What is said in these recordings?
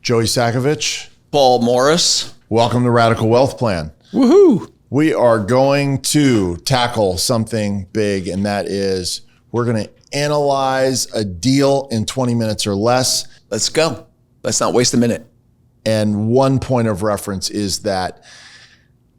Joey Sacavitch. Paul Morris. Welcome to Radical Wealth Plan. Woohoo! We are going to tackle something big, and that is we're going to analyze a deal in 20 minutes or less. Let's go. Let's not waste a minute. And one point of reference is that,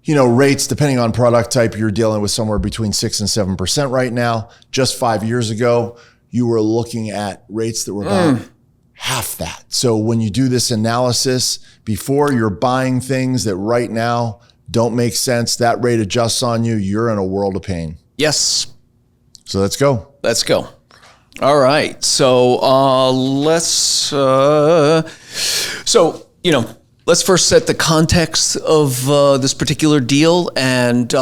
rates, depending on product type, you're dealing with somewhere between 6 and 7% right now. Just 5 years ago, you were looking at rates that were about half that. So when you do this analysis, before you're buying things that right now don't make sense, that rate adjusts on you, you're in a world of pain. Yes. So let's go. Let's go. All right. So let's first set the context of this particular deal and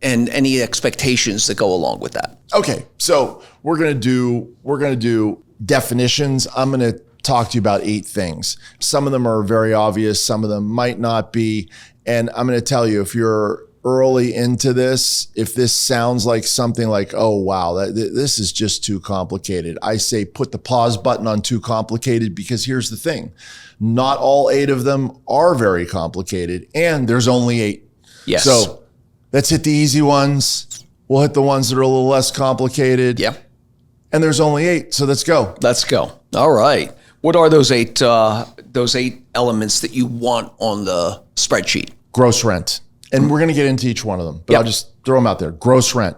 any expectations that go along with that. Okay. So we're gonna do definitions. I'm gonna talk to you about 8 things. Some of them are very obvious. Some of them might not be. And I'm going to tell you, if you're early into this, if this sounds like something like, oh, wow, this is just too complicated, I say put the pause button on too complicated, because here's the thing. Not all 8 of them are very complicated, and there's only 8. Yes. So let's hit the easy ones. We'll hit the ones that are a little less complicated. Yep. And there's only 8, so let's go. Let's go. All right. What are those 8 elements that you want on the spreadsheet? Gross rent. And we're going to get into each one of them, but Yep. I'll just throw them out there. Gross rent,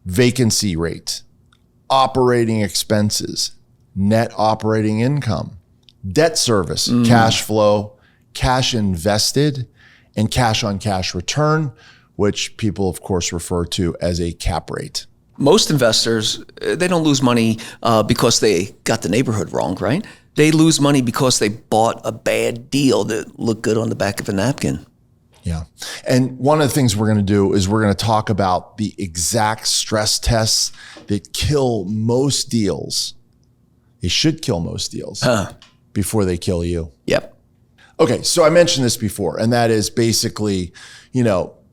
vacancy rate, operating expenses, net operating income, debt service, cash flow, cash invested, and cash on cash return, which people, of course, refer to as a cap rate. Most investors, they don't lose money because they got the neighborhood wrong, right? They lose money because they bought a bad deal that looked good on the back of a napkin. Yeah. And one of the things we're going to do is we're going to talk about the exact stress tests that kill most deals. They should kill most deals before they kill you. Yep. Okay. So I mentioned this before, and that is basically,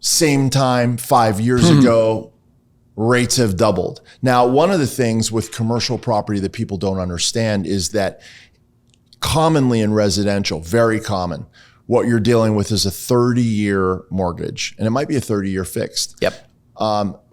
same time 5 years ago, rates have doubled. Now, one of the things with commercial property that people don't understand is that commonly in residential, very common, what you're dealing with is a 30-year mortgage, and it might be a 30-year fixed. Yep.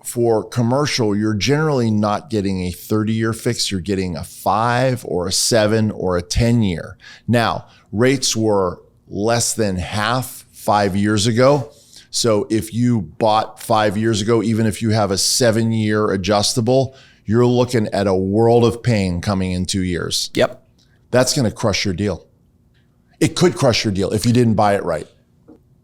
For commercial, you're generally not getting a 30-year fixed. You're getting a 5 or a 7 or a 10-year. Now, rates were less than half 5 years ago. So if you bought 5 years ago, even if you have a 7-year adjustable, you're looking at a world of pain coming in 2 years. Yep. That's going to crush your deal. It could crush your deal if you didn't buy it right.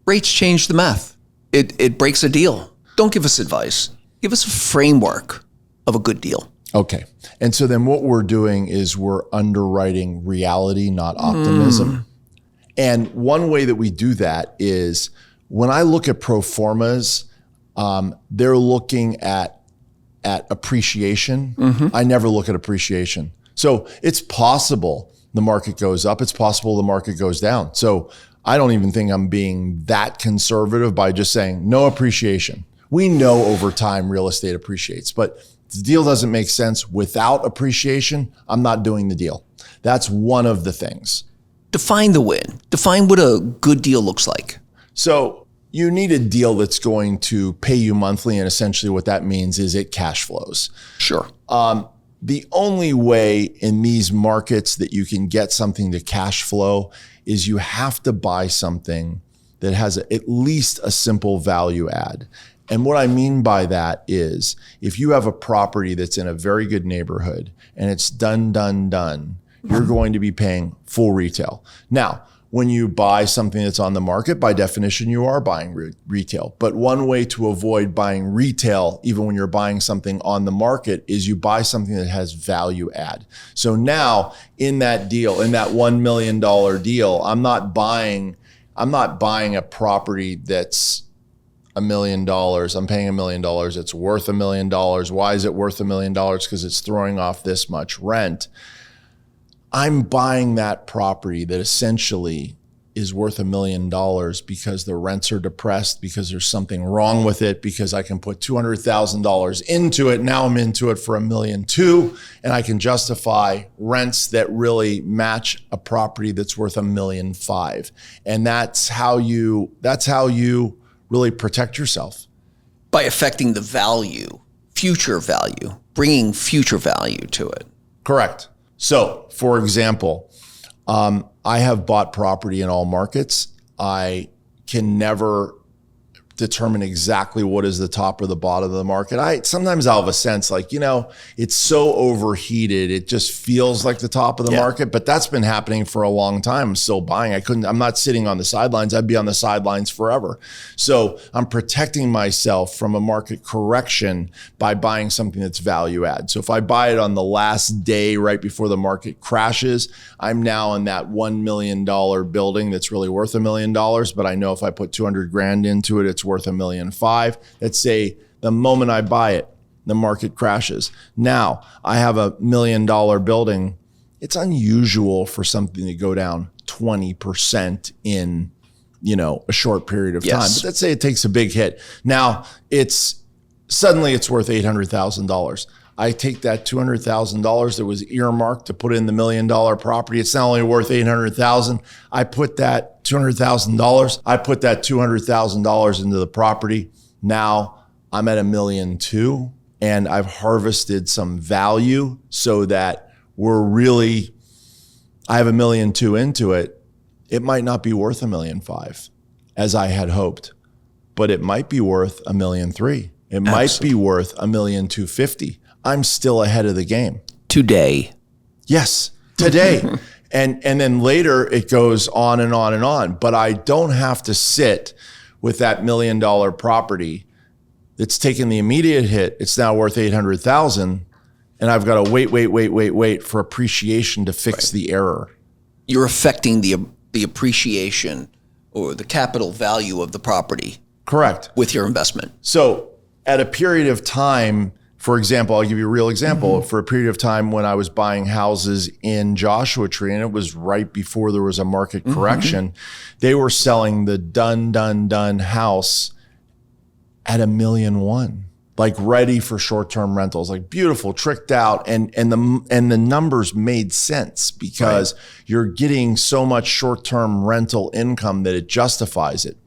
Rates change the math. It breaks a deal. Don't give us advice. Give us a framework of a good deal. Okay. And so then what we're doing is we're underwriting reality, not optimism. And one way that we do that is when I look at pro formas, they're looking at appreciation. I never look at appreciation. So it's possible the market goes up. It's possible the market goes down. So I don't even think I'm being that conservative by just saying no appreciation. We know over time real estate appreciates, but the deal doesn't make sense without appreciation. I'm not doing the deal. That's one of the things. Define the win. Define what a good deal looks like. So you need a deal that's going to pay you monthly, and essentially what that means is it cash flows. Sure. The only way in these markets that you can get something to cash flow is you have to buy something that has at least a simple value add. And what I mean by that is if you have a property that's in a very good neighborhood and it's done, you're going to be paying full retail. Now, when you buy something that's on the market, by definition, you are buying retail. But one way to avoid buying retail, even when you're buying something on the market, is you buy something that has value add. So now in that deal, in that $1 million deal, I'm not buying a property that's $1 million. I'm paying $1 million. It's worth $1 million. Why is it worth $1 million? Because it's throwing off this much rent. I'm buying that property that essentially is worth $1 million because the rents are depressed, because there's something wrong with it, because I can put $200,000 into it. Now I'm into it for $1.2 million, and I can justify rents that really match a property that's worth $1.5 million. And that's how you really protect yourself. By affecting the value, future value, bringing future value to it. Correct. So, for example, I have bought property in all markets. I can never determine exactly what is the top or the bottom of the market. Sometimes I'll have a sense like, it's so overheated. It just feels like the top of the market, but that's been happening for a long time. I'm still buying. I'm not sitting on the sidelines. I'd be on the sidelines forever. So I'm protecting myself from a market correction by buying something that's value add. So if I buy it on the last day right before the market crashes, I'm now in that $1 million building that's really worth $1 million. But I know if I put 200 grand into it, it's worth $1.5 million. Let's say the moment I buy it, the market crashes. Now I have $1 million building. It's unusual for something to go down 20% in, a short period of time. But let's say it takes a big hit. Now suddenly it's worth $800,000. I take that $200,000 that was earmarked to put in the $1 million property. It's not only worth $800,000. I put that $200,000 into the property. Now I'm at $1.2 million, and I've harvested some value so that I have $1.2 million into it. It might not be worth $1.5 million as I had hoped, but it might be worth $1.3 million. It might be worth $1.25 million. I'm still ahead of the game. Today. Yes, today. and then later it goes on and on and on. But I don't have to sit with that $1 million property that's taken the immediate hit. It's now worth $800,000. And I've got to wait for appreciation to fix the error. You're affecting the appreciation or the capital value of the property. Correct. With your investment. So at a period of time, for example, I'll give you a real example. Mm-hmm. For a period of time when I was buying houses in Joshua Tree, and it was right before there was a market correction, they were selling the done house at $1.1 million, like ready for short-term rentals, like beautiful, tricked out, and the numbers made sense because you're getting so much short-term rental income that it justifies it.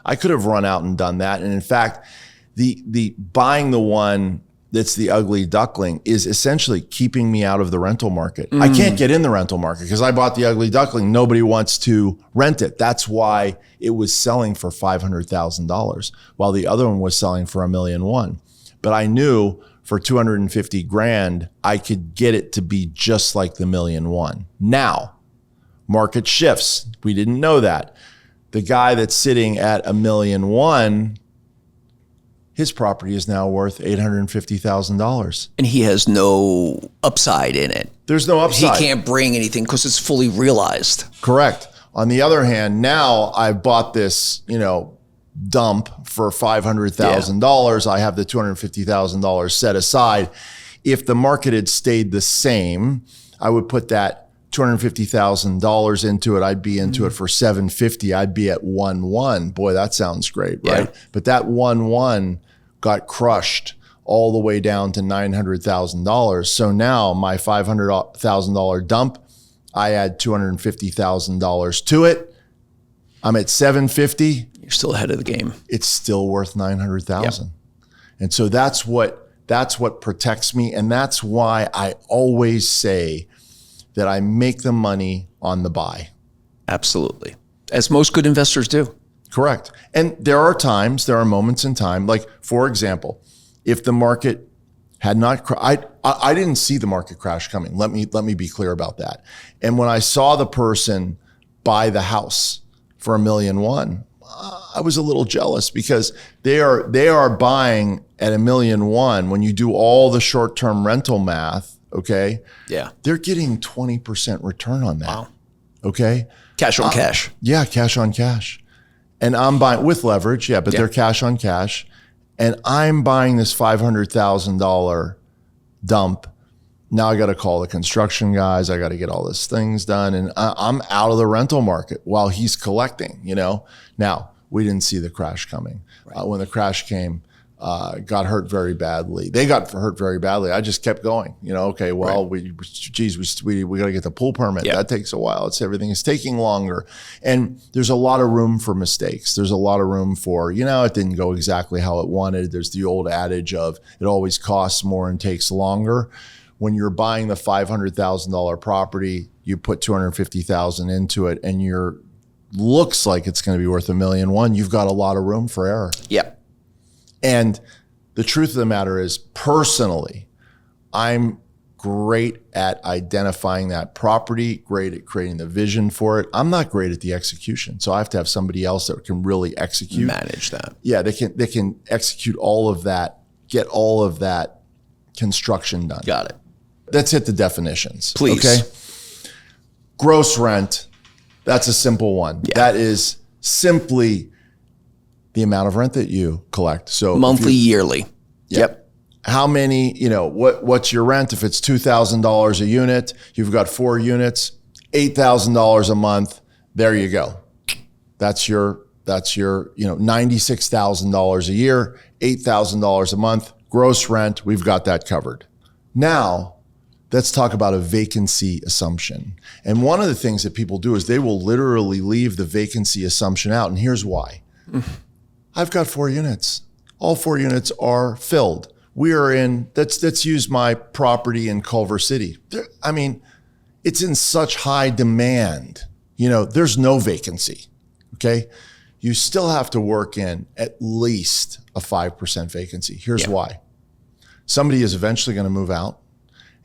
I could have run out and done that, and in fact, the buying the one that's the ugly duckling is essentially keeping me out of the rental market. I can't get in the rental market because I bought the ugly duckling. Nobody wants to rent it. That's why it was selling for $500,000 while the other one was selling for $1.1 million. But I knew for 250 grand, I could get it to be just like the $1.1 million. Now, market shifts. We didn't know that. The guy that's sitting at $1.1 million, his property is now worth $850,000. And he has no upside in it. There's no upside. He can't bring anything because it's fully realized. Correct. On the other hand, now I've bought this, dump for $500,000. I have the $250,000 set aside. If the market had stayed the same, I would put that $250,000 into it. I'd be into it for $750,000. I'd be at 1.1. Boy, that sounds great, right? Yeah. But that 1.1 got crushed all the way down to $900,000. So now my $500,000 dump, I add $250,000 to it. I'm at $750,000. You're still ahead of the game. It's still worth $900,000. Yep. And so that's what protects me. And that's why I always say that I make the money on the buy. Absolutely. As most good investors do. Correct. And there are moments in time, like for example, if the market had not, I didn't see the market crash coming. Let me be clear about that. And when I saw the person buy the house for $1.1 million, I was a little jealous because they are buying at $1.1 million when you do all the short-term rental math. Okay. Yeah. They're getting 20% return on that. Wow. Okay. Cash on cash. Yeah. Cash on cash. And I'm buying with leverage. Yeah. But they're cash on cash. And I'm buying this $500,000 dump now I got to call the construction guys. I got to get all these things done. And I'm out of the rental market while he's collecting, Now, we didn't see the crash coming. Right. When the crash came, got hurt very badly. They got hurt very badly. I just kept going, okay, well, right. we got to get the pool permit. Yep. That takes a while. Everything is taking longer. And there's a lot of room for mistakes. There's a lot of room for, it didn't go exactly how it wanted. There's the old adage of it always costs more and takes longer. When you're buying the $500,000 property, you put $250,000 into it and looks like it's going to be worth $1.1 million. You've got a lot of room for error. Yep. And the truth of the matter is, personally, I'm great at identifying that property, great at creating the vision for it. I'm not great at the execution. So I have to have somebody else that can really execute. Manage that. Yeah, they can execute all of that, get all of that construction done. Got it. Let's hit the definitions. Please. Okay. Gross rent, that's a simple one. Yeah. That is simply the amount of rent that you collect. So monthly, yearly. Yep. How many, what's your rent? If it's $2,000 a unit, you've got 4 units, $8,000 a month. There you go. That's your $96,000 a year, $8,000 a month, gross rent. We've got that covered. Now, let's talk about a vacancy assumption. And one of the things that people do is they will literally leave the vacancy assumption out. And here's why. I've got 4 units. All 4 units are filled. We are let's use my property in Culver City. It's in such high demand. There's no vacancy, okay? You still have to work in at least a 5% vacancy. Here's why. Somebody is eventually going to move out,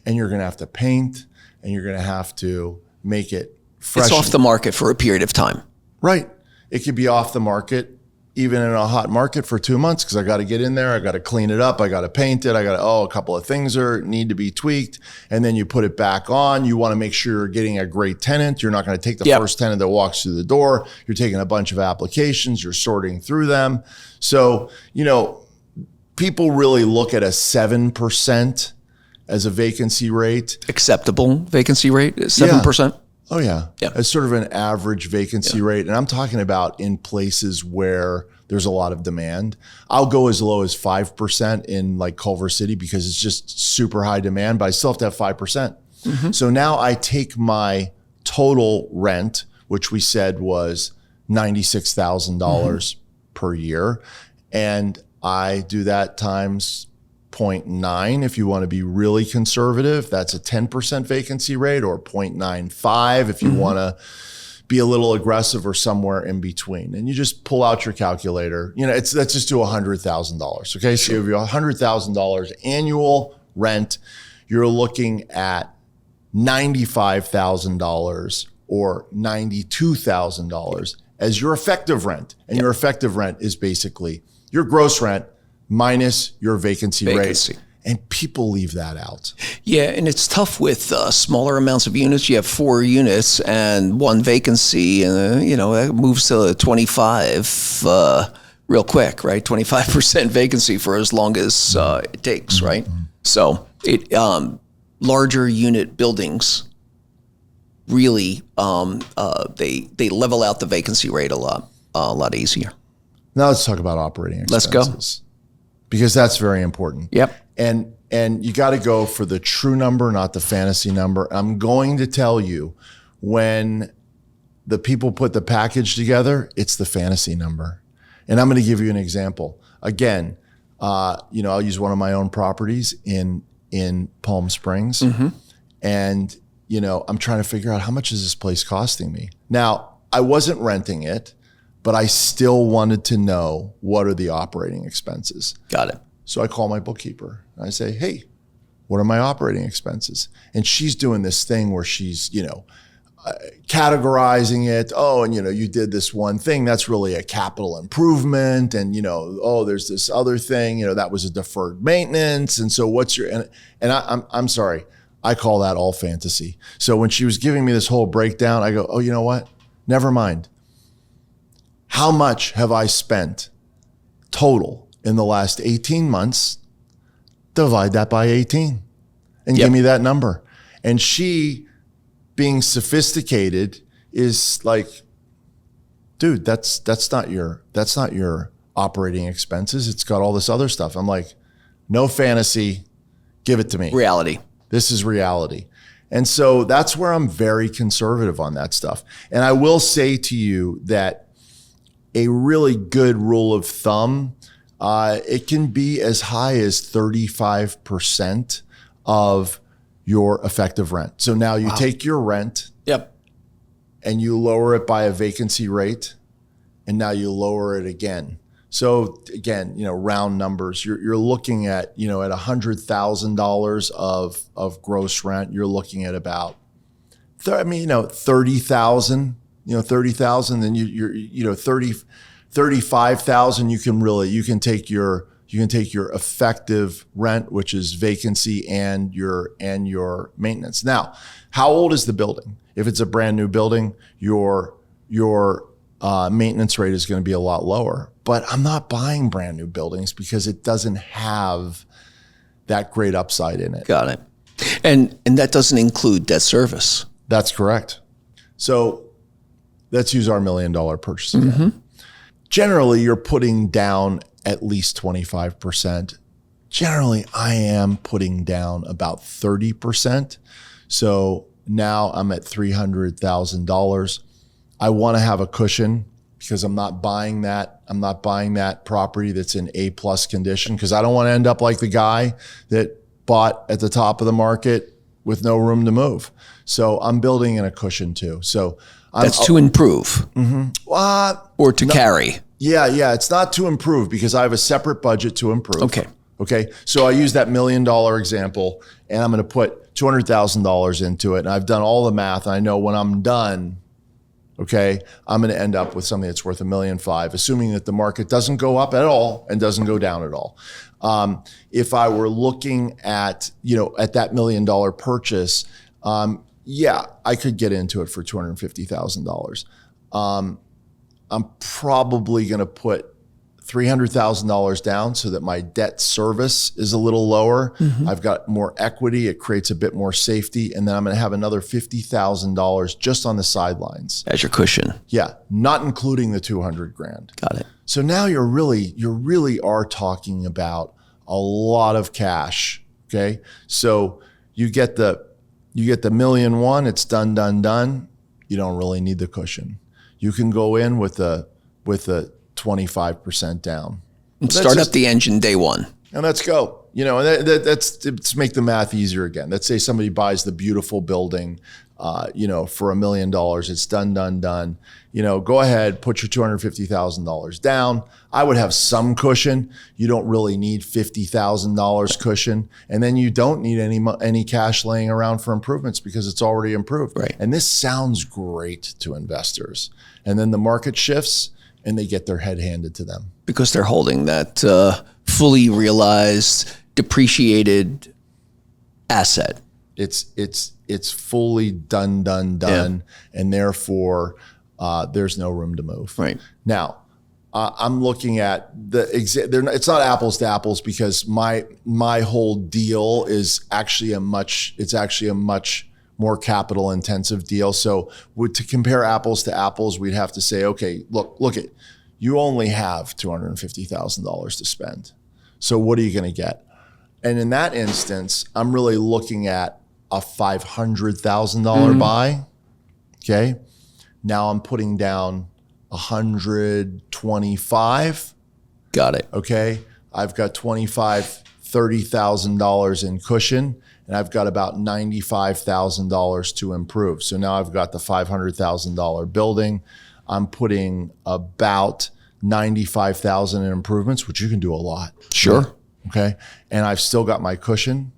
and you're going to have to paint, and you're going to have to make it fresh. It's off the market for a period of time. Right. It could be off the market, even in a hot market, for 2 months, because I got to get in there. I got to clean it up. I got to paint it. a couple of things need to be tweaked. And then you put it back on. You want to make sure you're getting a great tenant. You're not going to take the first tenant that walks through the door. You're taking a bunch of applications. You're sorting through them. So, people really look at a 7% as a vacancy rate. Acceptable vacancy rate is 7%? Oh, yeah. It's sort of an average vacancy rate. And I'm talking about in places where there's a lot of demand. I'll go as low as 5% in like Culver City because it's just super high demand, but I still have to have 5%. Mm-hmm. So now I take my total rent, which we said was $96,000 per year, and I do that times 0.9 if you want to be really conservative. That's a 10% vacancy rate, or 0.95 if you want to be a little aggressive, or somewhere in between. And you just pull out your calculator. Let's just do $100,000. Okay, so if you have $100,000 annual rent, you're looking at $95,000 or $92,000 as your effective rent. And your effective rent is basically your gross rent minus your vacancy rate. And people leave that out. Yeah, and it's tough with smaller amounts of units. You have 4 units and 1 vacancy, and it moves to 25 real quick, right? 25% vacancy for as long as it takes, right? So larger unit buildings really they level out the vacancy rate a lot easier. Now let's talk about operating expenses. Let's go. Because that's very important. Yep. And you got to go for the true number, not the fantasy number. I'm going to tell you, when the people put the package together, it's the fantasy number. And I'm going to give you an example. Again, I'll use one of my own properties in Palm Springs. Mm-hmm. And, I'm trying to figure out, how much is this place costing me? Now, I wasn't renting it, but I still wanted to know, what are the operating expenses? Got it. So I call my bookkeeper and I say, hey, what are my operating expenses? And she's doing this thing where she's, categorizing it. Oh, and you did this one thing, that's really a capital improvement. And, there's this other thing, that was a deferred maintenance. And so what's your, and I'm sorry, I call that all fantasy. So when she was giving me this whole breakdown, I go, oh, you know what? Never mind. How much have I spent total in the last 18 months? Divide that by 18. and give me that number. And she, being sophisticated, is like, dude, that's not your operating expenses. It's got all this other stuff. I'm like, no fantasy, give it to me. Reality. This is reality. And so that's where I'm very conservative on that stuff. And I will say to you that a really good rule of thumb, it can be as high as 35% of your effective rent. So now you take your rent and you lower it by a vacancy rate, and now you lower it again. So again, round numbers, you're looking at, at $100,000 of gross rent, you're looking at about, 30,000, 30,000, then you're 35,000, you can take your effective rent, which is vacancy, and your maintenance. Now, how old is the building? If it's a brand new building, your maintenance rate is going to be a lot lower. But I'm not buying brand new buildings because it doesn't have that great upside in it. Got it. And that doesn't include debt service. That's correct. So let's use our $1 million purchase again. Mm-hmm. Generally, you're putting down at least 25%. Generally, I am putting down about 30%. So now I'm at $300,000. I want to have a cushion because I'm not buying that property that's in A+ condition, because I don't want to end up like the guy that bought at the top of the market with no room to move. So I'm building in a cushion too. So that's to improve or to carry. Yeah. It's not to improve because I have a separate budget to improve. Okay. So I use that $1 million example, and I'm going to put $200,000 into it. And I've done all the math, and I know when I'm done, okay, I'm going to end up with something that's worth $1.5 million, assuming that the market doesn't go up at all and doesn't go down at all. If I were looking at, at that $1 million purchase, I could get into it for $250,000. I'm probably going to put $300,000 down so that my debt service is a little lower. Mm-hmm. I've got more equity. It creates a bit more safety. And then I'm going to have another $50,000 just on the sidelines. As your cushion. Yeah. Not including the $200,000. Got it. So now you really are talking about a lot of cash. Okay. So you get the $1.1 million, it's done. You don't really need the cushion. You can go in with a 25% down. And start up the engine day one. And let's go. Let's make the math easier again. Let's say somebody buys the beautiful building, for $1 million. It's done. Go ahead, put your $250,000 down. I would have some cushion. You don't really need $50,000 cushion. And then you don't need any cash laying around for improvements because it's already improved. Right. And this sounds great to investors. And then the market shifts, and they get their head handed to them. Because they're holding that fully realized, depreciated asset. It's fully done, and therefore there's no room to move. Right. Now, I'm looking at it's not apples to apples because my whole deal is actually a much more capital intensive deal. So to compare apples to apples, we'd have to say, okay, look at, you only have $250,000 to spend. So what are you going to get? And in that instance, I'm really looking at a $500,000 buy. Okay. Now I'm putting down 125. Got it. Okay. I've got $30,000 in cushion, and I've got about $95,000 to improve. So now I've got the $500,000 building. I'm putting about $95,000 in improvements, which you can do a lot. Sure. Okay. And I've still got my cushion.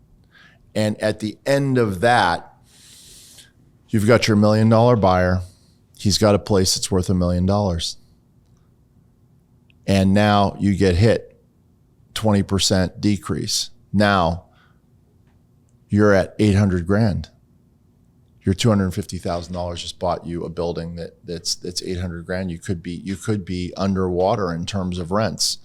And at the end of that, you've got your $1 million buyer. He's got a place that's worth $1 million. And now you get hit 20% decrease. Now you're at $800,000. Your $250,000 just bought you a building that's $800,000. You could be underwater in terms of rents.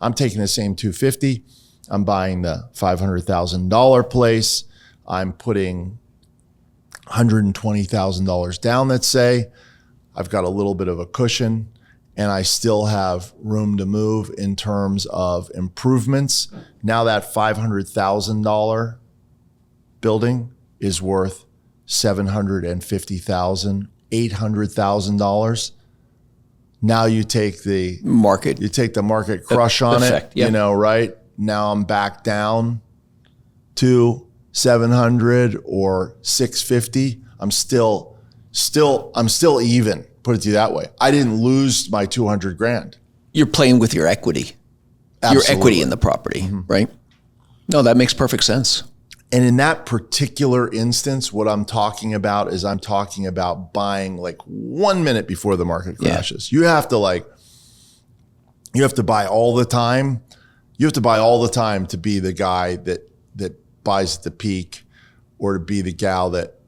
I'm taking the same $250,000. I'm buying the $500,000 place. I'm putting $120,000 down, let's say. I've got a little bit of a cushion, and I still have room to move in terms of improvements. Now that $500,000 building is worth $750,000, $800,000. Now you take the market crush on effect, it, right? Now I'm back down to 700 or 650. I'm still even. Put it to you that way. I didn't lose my 200 grand. You're playing with your equity. Absolutely. Your equity in the property, right? No, that makes perfect sense. And in that particular instance, what I'm talking about is I'm talking about buying like 1 minute before the market crashes. You have to buy all the time. You have to buy all the time to be the guy that buys at the peak, or to be the gal that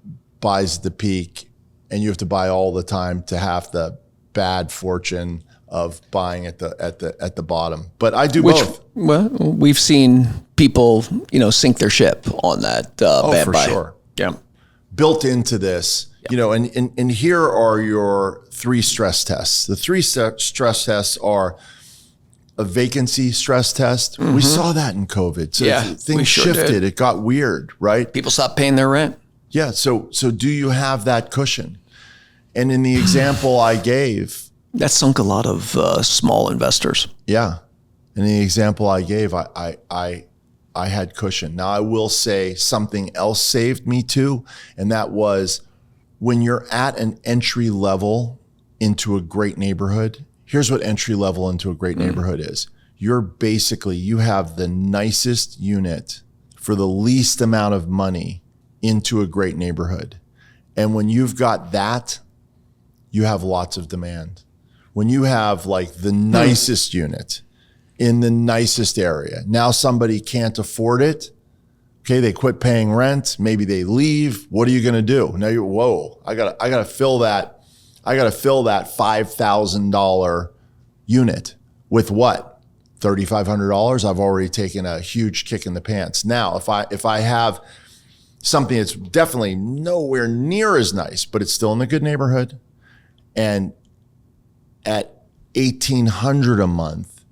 buys at the peak. And you have to buy all the time to have the bad fortune of buying at the bottom. But I do both. Well, we've seen people, sink their ship on that bad for buy. Sure. Yeah. Built into this, and here are your 3 stress tests. The 3 stress tests are a vacancy stress test. We saw that in COVID. So things shifted. Did. It got weird, right? People stopped paying their rent. Yeah. So do you have that cushion? And in the example I gave, that sunk a lot of small investors. Yeah. In the example I gave, I had cushion. Now I will say something else saved me too. And that was when you're at an entry level into a great neighborhood. Here's what entry level into a great neighborhood is. You have the nicest unit for the least amount of money into a great neighborhood. And when you've got that, you have lots of demand. When you have like the nicest unit in the nicest area, now somebody can't afford it. Okay, they quit paying rent. Maybe they leave. What are you going to do? Now I gotta fill that. I gotta fill that $5,000 unit with what? $3,500. I've already taken a huge kick in the pants. Now, if I have something that's definitely nowhere near as nice, but it's still in a good neighborhood, and at $1,800 a month,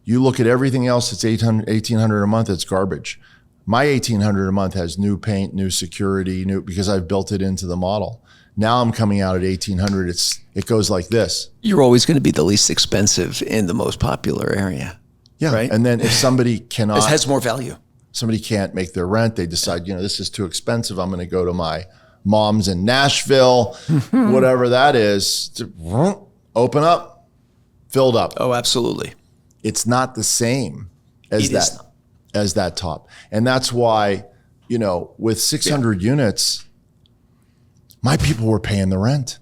you look at everything else that's $1,800 a month, it's garbage. My $1,800 a month has new paint, new security, because I've built it into the model. Now I'm coming out at $1,800. It goes like this. You're always going to be the least expensive in the most popular area. Yeah. Right. And then if somebody cannot, it has more value. Somebody can't make their rent. They decide, this is too expensive. I'm going to go to my mom's in Nashville, whatever that is. Open up, filled up. Oh, absolutely. It's not the same as that top. And that's why, with 600 units, my people were paying the rent.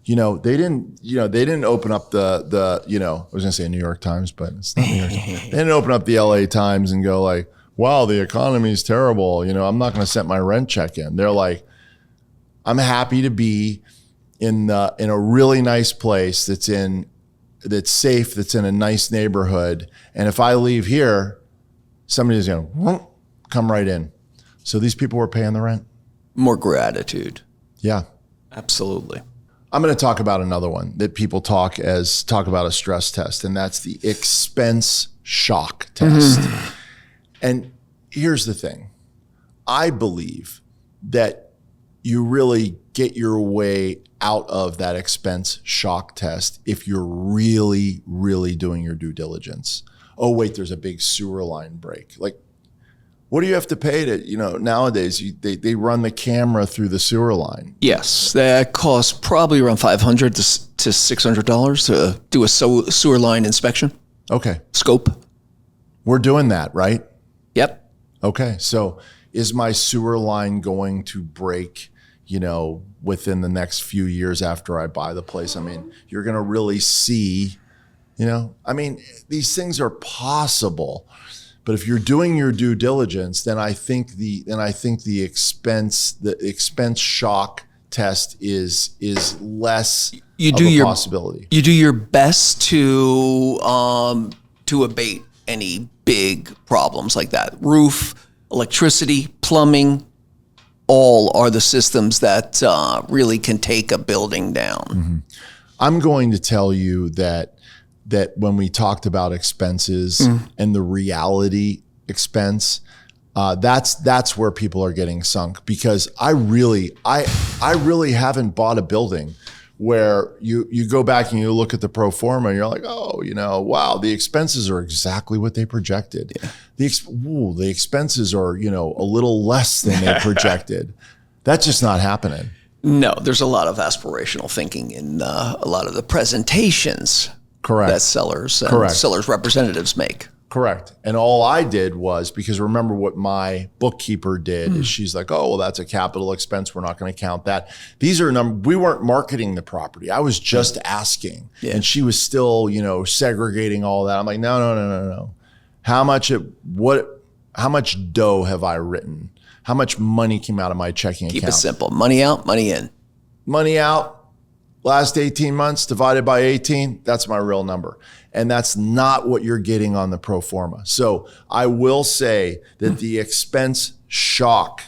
They didn't open up the I was going to say New York Times, but it's not New York Times. They didn't open up the LA Times and go like, wow, the economy is terrible. I'm not going to send my rent check in. They're like, I'm happy to be in a really nice place that's safe, that's in a nice neighborhood. And if I leave here, somebody's going to come right in. So these people were paying the rent. More gratitude. Yeah. Absolutely. I'm going to talk about another one that people talk about a stress test, and that's the expense shock test. And here's the thing. I believe that you really get your way out of that expense shock test if you're really, really doing your due diligence. Oh, wait, there's a big sewer line break. Like, what do you have to pay to, nowadays, they run the camera through the sewer line. Yes, that costs probably around $500 to $600 to do a sewer line inspection. Okay. Scope. We're doing that, right? Yep. Okay. So is my sewer line going to break, within the next few years after I buy the place? I mean, you're going to really see, these things are possible. But if you're doing your due diligence, then I think the expense shock test is less of a possibility. You do your best to abate any big problems like that. Roof, electricity, plumbing, all are the systems that really can take a building down. Mm-hmm. I'm going to tell you that when we talked about expenses and the reality expense, that's where people are getting sunk, because I really haven't bought a building where you go back and you look at the pro forma and you're like, oh, wow, the expenses are exactly what they projected. Yeah. The expenses are, a little less than they projected. That's just not happening. No, there's a lot of aspirational thinking in a lot of the presentations. Correct. That sellers representatives make. Correct. And all I did was, because remember what my bookkeeper did is she's like, oh, well, that's a capital expense. We're not going to count that. These are we weren't marketing the property. I was just asking. Yeah. And she was still, segregating all that. I'm like, no. How much dough have I written? How much money came out of my checking account? Keep it simple. Money out, money in. Money out. Last 18 months divided by 18, that's my real number. And that's not what you're getting on the pro forma. So I will say that the expense shock,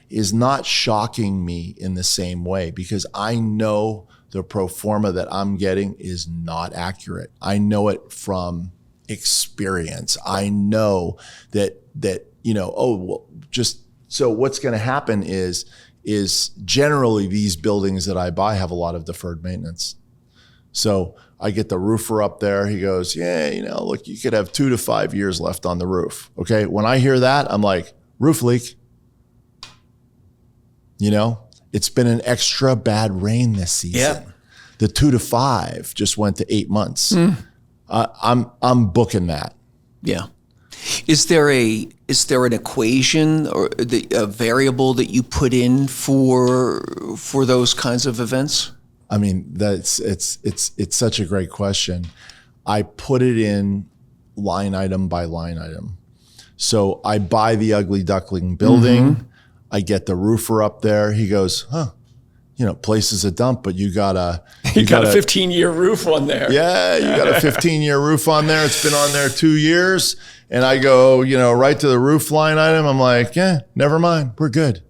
is not shocking me in the same way, because I know the pro forma that I'm getting is not accurate. I know it from experience. I know that so what's going to happen is generally these buildings that I buy have a lot of deferred maintenance. So I get the roofer up there. He goes, yeah, look, you could have 2 to 5 years left on the roof. Okay. When I hear that, I'm like, roof leak. It's been an extra bad rain this season. Yep. The 2 to 5 just went to 8 months. I'm booking that. Yeah. Is there an equation or a variable that you put in for those kinds of events? I mean, it's such a great question. I put it in line item by line item. So I buy the ugly duckling building. I get the roofer up there. He goes, place is a dump, but you got a 15-year roof on there. Yeah, you got a 15-year roof on there. It's been on there 2 years. And I go, right to the roof line item. I'm like, yeah, never mind. We're good.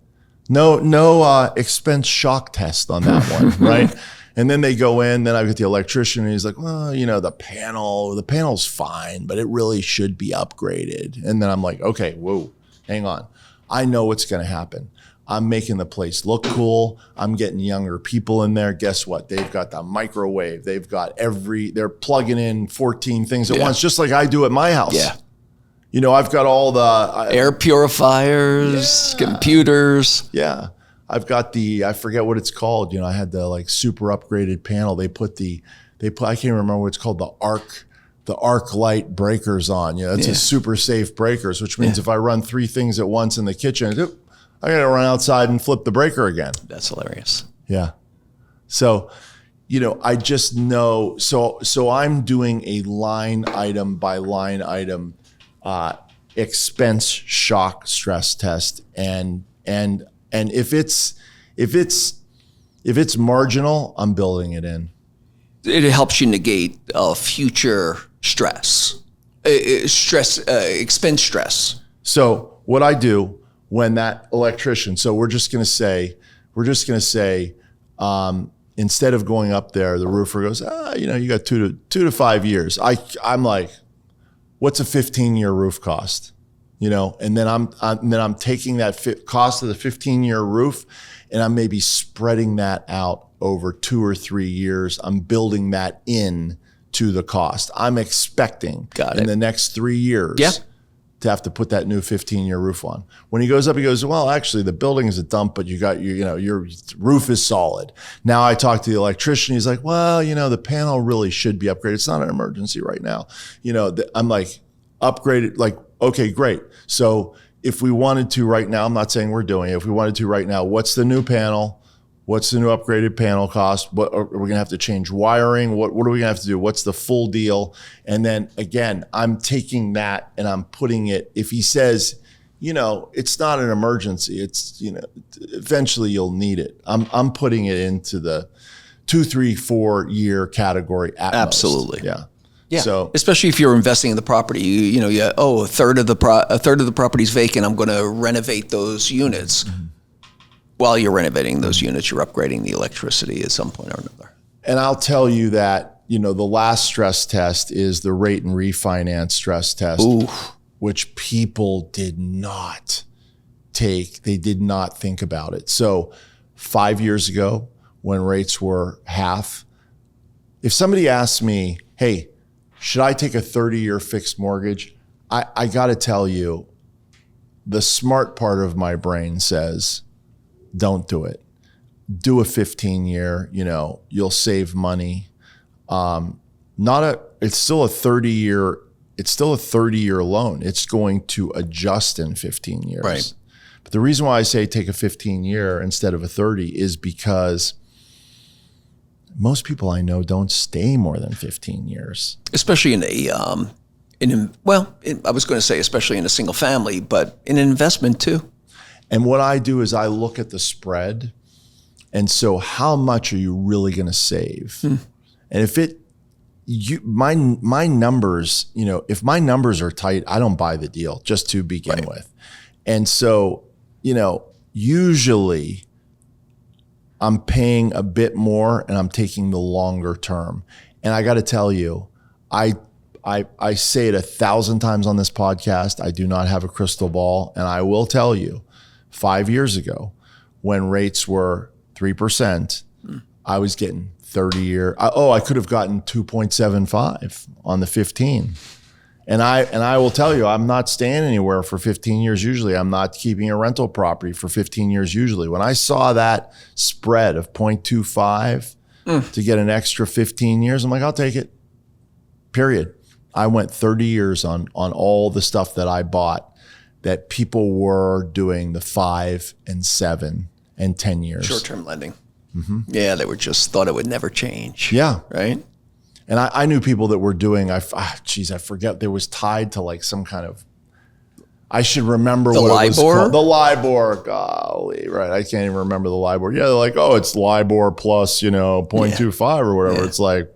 No expense shock test on that one, right? And then they go in, then I get the electrician and he's like, well, the panel's fine, but it really should be upgraded. And then I'm like, okay, whoa, hang on. I know what's going to happen. I'm making the place look cool. I'm getting younger people in there. Guess what? They've got the microwave. They've got they're plugging in 14 things at once, just like I do at my house. Yeah. I've got all the air purifiers, computers. Yeah. I've got I forget what it's called. I had the super upgraded panel. I can't remember what it's called, the arc light breakers on. It's a super safe breakers, which means if I run 3 things at once in the kitchen, I got to run outside and flip the breaker again. That's hilarious. Yeah. So, I just know, so I'm doing a line item by line item expense shock stress test, and if it's marginal, I'm building it in. It helps you negate future expense stress. So what I do when that electrician, so we're just going to say, instead of going up there, the roofer goes, you got 2 to 5 years. I'm like, what's a 15-year roof cost? And then I'm taking that cost of the 15-year roof, and I'm maybe spreading that out over 2 or 3 years. I'm building that in to the cost. I'm expecting in the next 3 years to have to put that new 15-year roof on. When he goes up, he goes, well, actually the building is a dump, but your roof is solid. Now I talk to the electrician. He's like, well, the panel really should be upgraded. It's not an emergency right now. I'm like, upgraded, like, okay, great. So if we wanted to right now, I'm not saying we're doing it. If we wanted to right now, what's the new panel? What's the new upgraded panel cost? What are we going to have to change wiring? What are we going to have to do? What's the full deal? And then again, I'm taking that and I'm putting it, if he says, it's not an emergency, it's, eventually you'll need it. I'm putting it into the 2, 3, 4 year category at Absolutely. most. Yeah. Yeah. So especially if you're investing in the property, a third of the property's vacant. I'm going to renovate those units. Mm-hmm. While you're renovating those units, you're upgrading the electricity at some point or another. And I'll tell you that, the last stress test is the rate and refinance stress test, which people did not take. They did not think about it. So 5 years ago, when rates were half, if somebody asked me, hey, should I take a 30-year fixed mortgage? I got to tell you, the smart part of my brain says, don't do it. Do a 15-year, you'll save money. It's still a 30-year loan. It's going to adjust in 15 years. Right. But the reason why I say take a 15-year instead of a 30 is because most people I know don't stay more than 15 years. Especially I was going to say especially in a single family, but in an investment too. And what I do is I look at the spread. And so how much are you really going to save? And if my numbers, if my numbers are tight, I don't buy the deal just to begin with. And so, usually I'm paying a bit more and I'm taking the longer term. And I got to tell you, I say it 1,000 times on this podcast. I do not have a crystal ball. And I will tell you, 5 years ago, when rates were 3%, I was getting 30-year. I could have gotten 2.75 on the 15. And I will tell you, I'm not staying anywhere for 15 years usually. I'm not keeping a rental property for 15 years usually. When I saw that spread of 0.25 to get an extra 15 years, I'm like, I'll take it. Period. I went 30 years on all the stuff that I bought that people were doing the 5 and 7 and 10 years. Short-term lending. Mm-hmm. Yeah, they were just thought it would never change. Yeah. Right? And I knew people that were doing, I forget, there was tied to like some kind of, I should remember what it was called. The LIBOR. Golly, right. I can't even remember the LIBOR. Yeah, they're like, it's LIBOR plus, 0.25 or whatever. Yeah. It's like,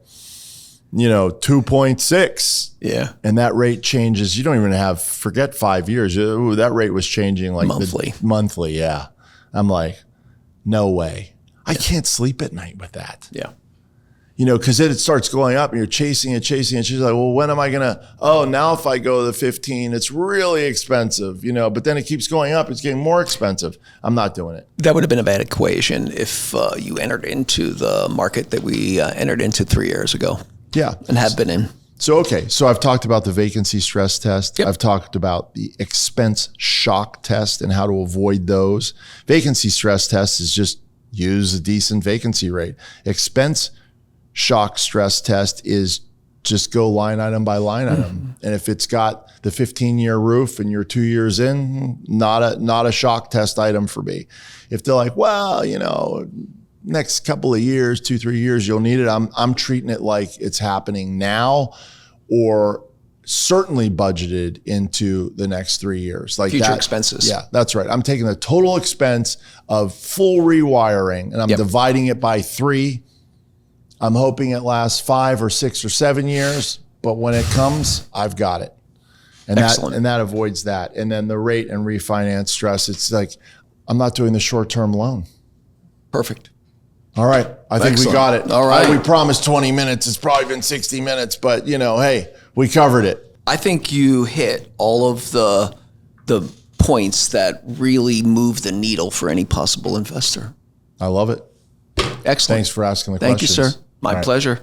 2.6. Yeah. And that rate changes. You don't even forget 5 years. Ooh, that rate was changing like monthly. Yeah. I'm like, no way. I can't sleep at night with that. Yeah. Because then it starts going up and you're chasing it. She's like, well, when am I going to, now if I go to the 15, it's really expensive, but then it keeps going up. It's getting more expensive. I'm not doing it. That would have been a bad equation if you entered into the market that we entered into 3 years ago. Yeah. And have been in. So I've talked about the vacancy stress test. Yep. I've talked about the expense shock test and how to avoid those. Vacancy stress test is just use a decent vacancy rate. Expense shock stress test is just go line item by line item. And if it's got the 15-year roof and you're 2 years in, not a shock test item for me. If they're like, well, next couple of years, 2-3 years, you'll need it. I'm treating it like it's happening now, or certainly budgeted into the next 3 years. Like future expenses. Yeah, that's right. I'm taking the total expense of full rewiring and I'm dividing it by 3. I'm hoping it lasts 5 or 6 or 7 years, but when it comes, I've got it. And Excellent. that avoids that. And then the rate and refinance stress, it's like, I'm not doing the short-term loan. Perfect. All right. I think we got it. All right. We promised 20 minutes. It's probably been 60 minutes, but hey, we covered it. I think you hit all of the points that really move the needle for any possible investor. I love it. Excellent. Thanks for asking the questions. Thank you, sir. My pleasure.